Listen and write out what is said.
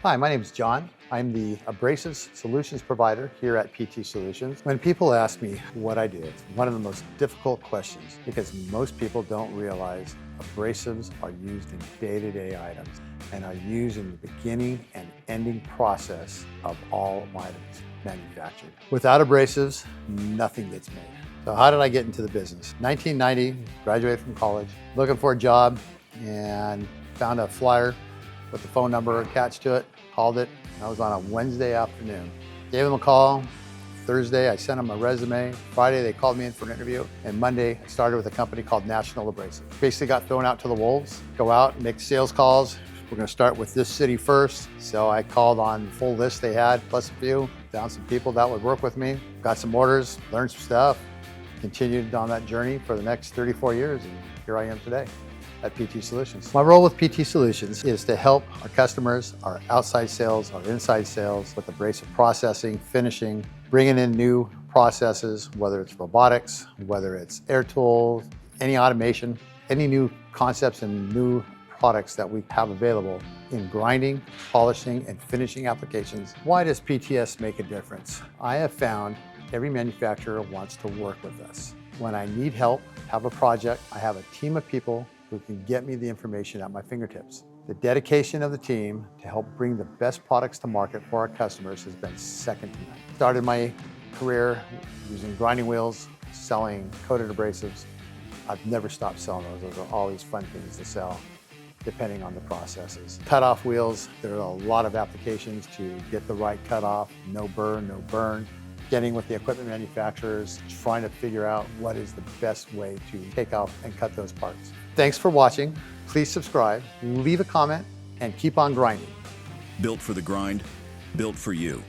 Hi, my name is John. I'm the abrasives solutions provider here at PT Solutions. When people ask me what I do, it's one of the most difficult questions because most people don't realize abrasives are used in day-to-day items and are used in the beginning and ending process of all items manufactured. Without abrasives, nothing gets made. So how did I get into the business? 1990, graduated from college, looking for a job and found a flyer with the phone number attached to it, called it. That was on a Wednesday afternoon. Gave them a call. Thursday, I sent them a resume. Friday, they called me in for an interview. And Monday, I started with a company called National Abrasives. Basically got thrown out to the wolves, go out and make sales calls. We're gonna start with this city first. So I called on the full list they had, plus a few, found some people that would work with me, got some orders, learned some stuff, continued on that journey for the next 34 years, and here I am today at PT Solutions. My role with PT Solutions is to help our customers, our outside sales, our inside sales with abrasive processing, finishing, bringing in new processes, whether it's robotics, whether it's air tools, any automation, any new concepts and new products that we have available in grinding, polishing, and finishing applications. Why does PTS make a difference? I have found every manufacturer wants to work with us. When I need help, have a project, I have a team of people who can get me the information at my fingertips. The dedication of the team to help bring the best products to market for our customers has been second to none. Started my career using grinding wheels, selling coated abrasives. I've never stopped selling those. Those are always fun things to sell, depending on the processes. Cut-off wheels, there are a lot of applications to get the right cut-off, no burn, no burn. Getting with the equipment manufacturers, trying to figure out what is the best way to take out and cut those parts. Thanks for watching. Please subscribe, leave a comment, and keep on grinding. Built for the grind, built for you.